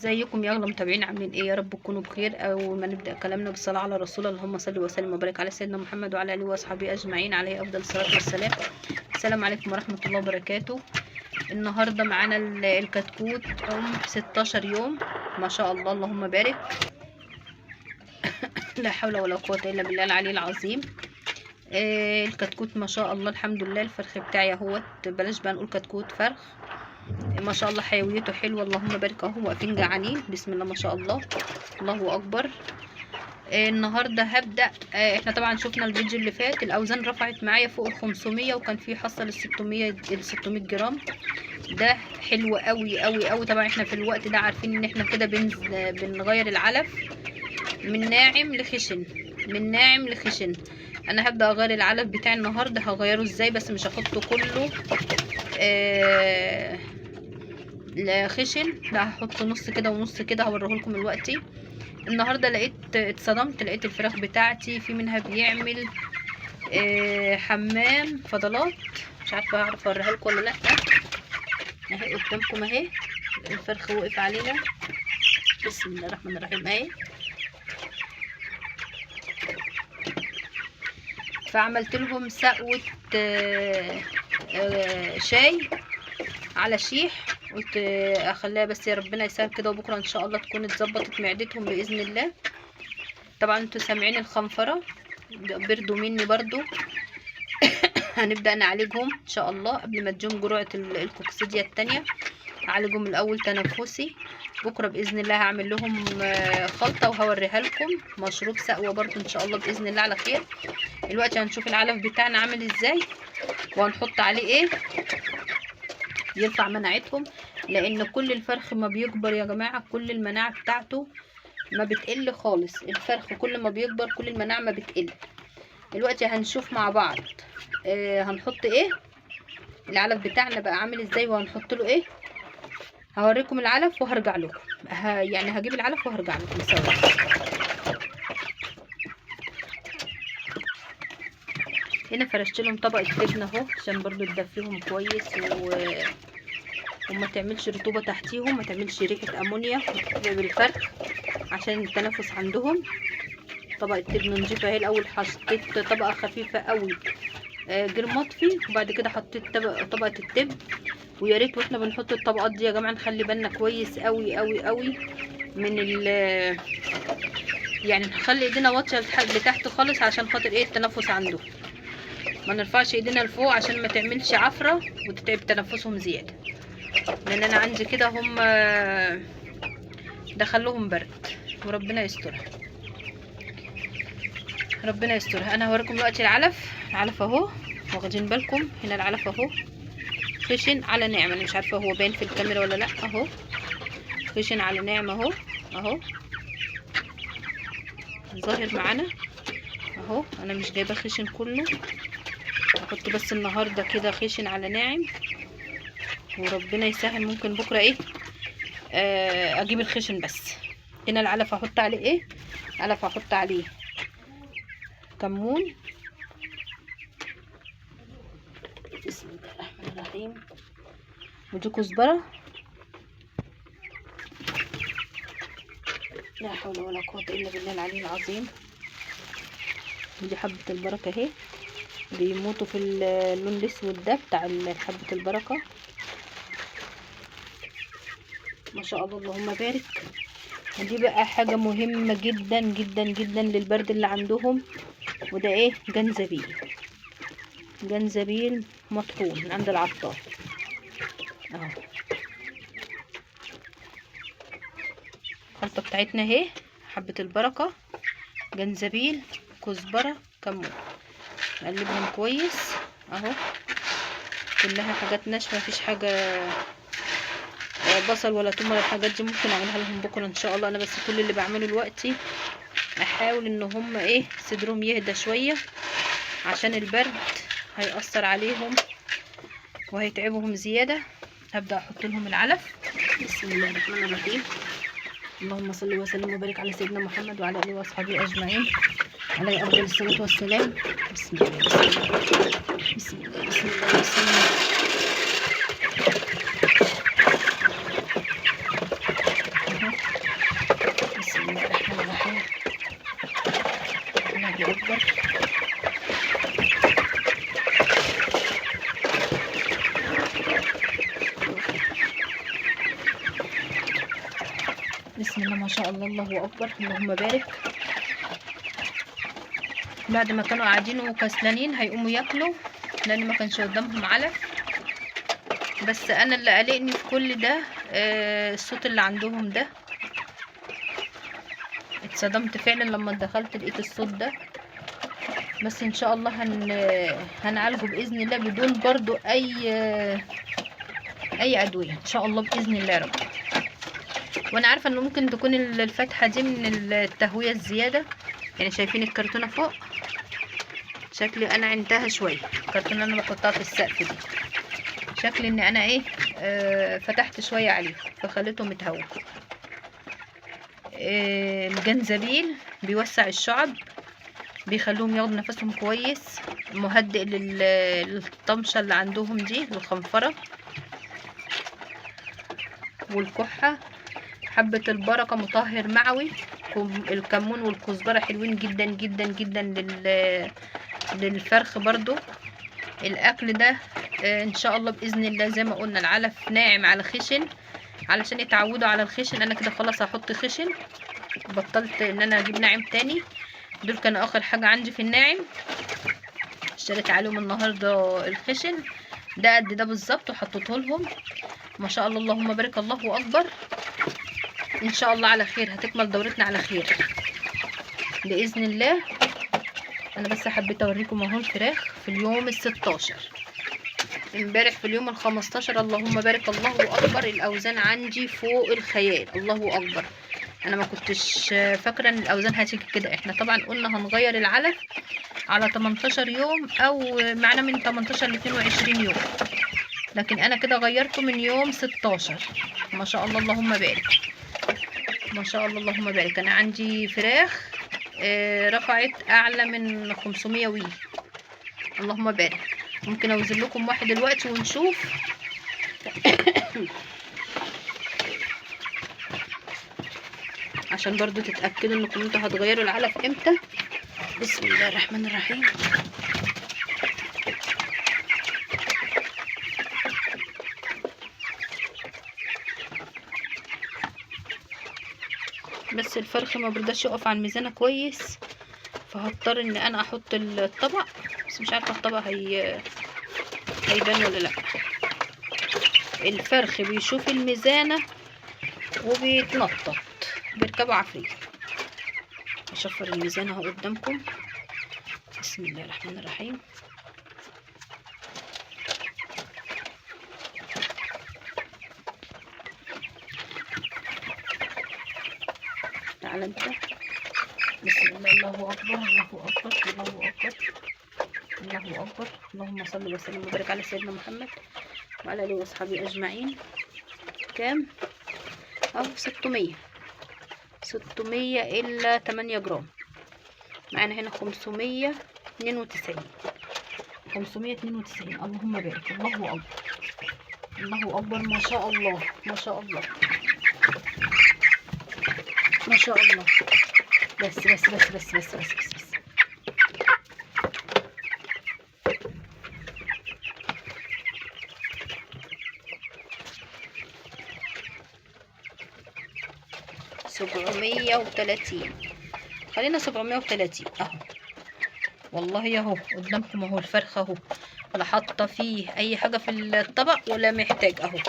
ازيكم يا اغلى متابعين، عاملين ايه؟ يا رب تكونوا بخير. اول ما نبدا كلامنا بالصلاه على رسول الله، اللهم صل وسلم وبارك على سيدنا محمد وعلى اله واصحابه اجمعين، عليه افضل الصلاه والسلام. السلام عليكم ورحمه الله وبركاته. النهارده معانا الكتكوت 16 يوم، ما شاء الله اللهم بارك. لا حول ولا قوه الا بالله العلي العظيم. الكتكوت ما شاء الله الحمد لله. الفرخ بتاعي اهوت، بلاش بقى نقول كتكوت، فرخ ما شاء الله، حيويته حلوه اللهم بارك. اهو واقفين جعانين، بسم الله ما شاء الله، الله اكبر. النهارده هبدا. احنا طبعا شفنا الفيديو اللي فات، الاوزان رفعت معايا فوق ال 500، وكان في حصل ال 600 جرام. ده حلو قوي قوي قوي. طبعا احنا في الوقت ده عارفين ان احنا كده بنغير العلف من ناعم لخشن، من ناعم لخشن. انا هبدا اغير العلف بتاعي النهارده. هغيره ازاي؟ بس مش هحطه كله لا خشن، لا هحط نص كده ونص كده، هوريهولكم دلوقتي. النهارده اتصدمت، لقيت الفراخ بتاعتي في منها بيعمل حمام فضلات. مش عارفه هعرف اوريها لكم ولا لا. اهي قدامكم اهي، الفرخ وقف عليها، بسم الله الرحمن الرحيم اهي. فعملت لهم سقوة شاي على شيح. قلت اخليها بس يا ربنا يسهل كده، وبكره ان شاء الله تكون اتظبطت معدتهم باذن الله. طبعا انتوا سامعين الخنفره، بردوا مني برضو. هنبدا نعالجهم ان شاء الله قبل ما تجيهم جرعه الكوكسيديا التانية. اعالجهم الاول تنفسي. بكره باذن الله هعمل لهم خلطه وهوريها لكم، مشروب سقوه برضو ان شاء الله باذن الله على خير. دلوقتي هنشوف العلف بتاعنا عامل ازاي، وهنحط عليه ايه يرفع مناعتهم. لان كل الفرخ ما بيكبر يا جماعه، كل المناعه بتاعته ما بتقل خالص. الفرخ كل ما بيكبر كل المناعه ما بتقل. دلوقتي هنشوف مع بعض هنحط ايه، العلف بتاعنا بقى عامل ازاي، وهنحط له ايه. هوريكم العلف وهرجع لكم. يعني هجيب العلف وهرجع لكم سوا. هنا فرشت لهم طبقه جبنه اهو، عشان برضو تدفيهم كويس وما تعملش رطوبه تحتيهم، ما تعملش ريحه امونيا بالفرخ عشان التنفس عندهم. طبقه جبنه نضيفه اهي. الاول حطيت طبقه خفيفه قوي جير مطفي، وبعد كده حطيت طبقه التب. ويا ريت واحنا بنحط الطبقات دي يا جماعه نخلي بالنا كويس قوي قوي قوي من يعني نخلي ايدينا واطيه لتحت خالص، عشان خاطر ايه التنفس عنده. ما نرفعش ايدينا لفوق عشان ما تعملش عفره وتتعب تنفسهم زياده. لان انا عندي كده هم دخلهم برد، وربنا يسترها، ربنا يسترها. انا هوريكم دلوقتي العلف اهو، واخدين بالكم هنا العلف اهو خشن على ناعم. انا مش عارفه هو باين في الكاميرا ولا لا، اهو خشن على ناعم اهو، اهو ظاهر معانا اهو. انا مش جايبه خشن كله، هحط بس النهارده كده خشن على ناعم، وربنا يسهل ممكن بكره ايه اجيب الخشن بس. هنا العلف هحط عليه ايه، علف هحط عليه كمون، بسم الله الرحمن الرحيم، ودي كزبره، لا حول ولا قوه الا بالله العلي العظيم. ودي حبه البركه اهي، بيموتوا في اللون الاسود ده بتاع حبه البركه، ما شاء الله اللهم بارك. ودي بقى حاجه مهمه جدا جدا جدا للبرد اللي عندهم، وده ايه، جنزبيل، جنزبيل مطحون من عند العطار اهو. الخلطه بتاعتنا اهي، حبه البركه، جنزبيل، كزبره، كمون. نقلبهم كويس اهو، كلها حاجات ناشفه، مفيش حاجه بصل ولا توم ولا الحاجات دي. ممكن اعملها لهم بكره ان شاء الله. انا بس كل اللي بعمله دلوقتي احاول ان هم ايه صدرهم يهدى شويه، عشان البرد هيأثر عليهم وهيتعبهم زياده. هبدأ احط لهم العلف، بسم الله الرحمن الرحيم. اللهم صل وسلم وبارك على سيدنا محمد وعلى اله واصحابه اجمعين، عليه افضل الصلاه والسلام. بسم الله بسم الله بسم الله بسم الله بسم الله. بسم الله ما شاء الله، الله اكبر، اللهم بارك. بعد ما كانوا قاعدين وكسلانين هيقوموا ياكلوا لان ما كانش قدامهم علف. بس انا اللي قلقني في كل ده الصوت اللي عندهم ده. اتصدمت فعلا لما دخلت لقيت الصوت ده. بس ان شاء الله هنعالجه باذن الله بدون برضو اي ادويه ان شاء الله باذن الله يا رب. وانا عارفه انه ممكن تكون الفتحه دي من التهويه الزياده. يعني شايفين الكرتونه فوق، شكلي انا عندها شويه الكرتونه انا بحطها في السقف دي، شكلي ان انا فتحت شويه عليه فخليته متهوى. الجنزبيل بيوسع الشعب، بيخلوهم ياخدوا نفسهم كويس، مهدئ للطمشة اللي عندهم دي، للخنفرة والكحة. حبة البركة مطهر معوي. الكمون والكزبرة حلوين جدا جدا جدا للفرخ برضو. الاكل ده ان شاء الله باذن الله زي ما قلنا العلف ناعم على خشن علشان يتعودوا على الخشن. انا كده خلاص هحط خشن، بطلت ان انا اجيب ناعم تاني. دول كانوا اخر حاجة عندي في الناعم، اشتريت عليهم النهاردة الخشن ده قد ده بالظبط وحطيته لهم. ما شاء الله اللهم بارك، الله اكبر. ان شاء الله على خير، هتكمل دورتنا على خير باذن الله. انا بس حبيت اوريكم اهو الفراخ في اليوم ال16. امبارح في اليوم ال15 اللهم بارك الله اكبر. الاوزان عندي فوق الخيال، الله اكبر. انا ما كنتش فاكره ان الاوزان هتيجي كده. احنا طبعا قلنا هنغير العلف على 18 يوم او معنا من 18 ل 22 يوم، لكن انا كده غيرته من يوم 16. ما شاء الله اللهم بارك، ما شاء الله اللهم بارك. انا عندي فراخ رفعت اعلى من 500 وي، اللهم بارك. ممكن اوزن لكم واحد دلوقتي ونشوف. عشان برضو تتأكدوا انكم انتوا هتغيروا العلف امتى. بسم الله الرحمن الرحيم. بس الفرخ ما برضاش يقف على الميزانة كويس، فهضطر ان انا احط الطبق. بس مش عارفة الطبق هيبان ولا لا. الفرخ بيشوف الميزانة وبيتنطط، بيركبوا عفريت. اشفر الميزانة اهو قدامكم. بسم الله الرحمن الرحيم. تعالى انت. بسم الله، الله اكبر، الله اكبر، الله اكبر، الله اكبر. اللهم صل وسلم وبارك على سيدنا محمد وعلى اله واصحابه اجمعين. كام اهو؟ 600 الا 8 جرام. معانا هنا 592. اللهم بارك، الله اكبر، الله اكبر. ما شاء الله، ما شاء الله، ما شاء الله. بس بس بس بس بس بس بس, بس. $730. خلينا 730 اهو. والله اهو قدامكم اهو الفرخ اهو، ولا حاطه فيه اي حاجه في الطبق ولا محتاج اهو.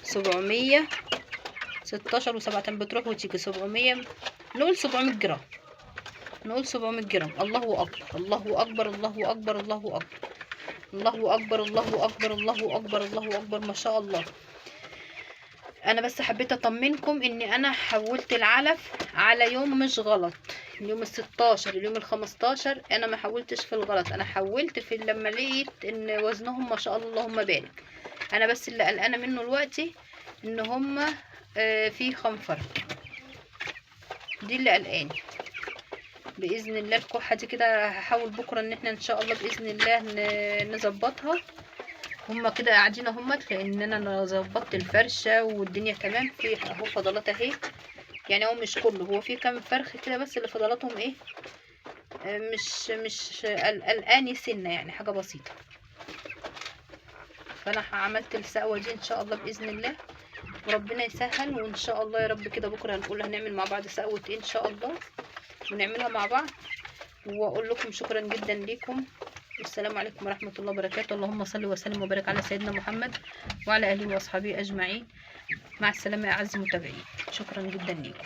716 و7 بتروح وتيجي 700. نقول 700 جرام، نقول 700 جرام. الله اكبر، الله اكبر، الله اكبر، الله اكبر، الله اكبر، الله اكبر، الله اكبر، الله اكبر. ما شاء الله. انا بس حبيت اطمنكم ان انا حولت العلف على يوم مش غلط. اليوم ال16 اليوم ال15 انا ما حولتش في الغلط، انا حولت في لما لقيت ان وزنهم ما شاء الله اللهم بارك. انا بس اللي قلقانه منه دلوقتي ان هم في خنفر، دي اللي قلقاني. باذن الله الكحه دي كده هحاول بكره ان احنا ان شاء الله باذن الله نظبطها. هما كده قاعدين اهمت، لان انا ظبطت الفرشه والدنيا تمام. في اهو فضلات اهي، يعني هو مش كله، هو في كام فرخ كده بس اللي فضلاتهم ايه مش قلقاني سنه، يعني حاجه بسيطه. فانا عملت السقوه دي ان شاء الله باذن الله وربنا يسهل. وان شاء الله يا رب كده بكره هنقول هنعمل مع بعض سقوة ايه ان شاء الله، ونعملها مع بعض. واقول لكم شكرا جدا ليكم، والسلام عليكم ورحمة الله وبركاته. اللهم صل وسلم وبارك على سيدنا محمد وعلى اله واصحابه اجمعين. مع السلامة يا اعز المتابعين، شكرا جدا ليكم.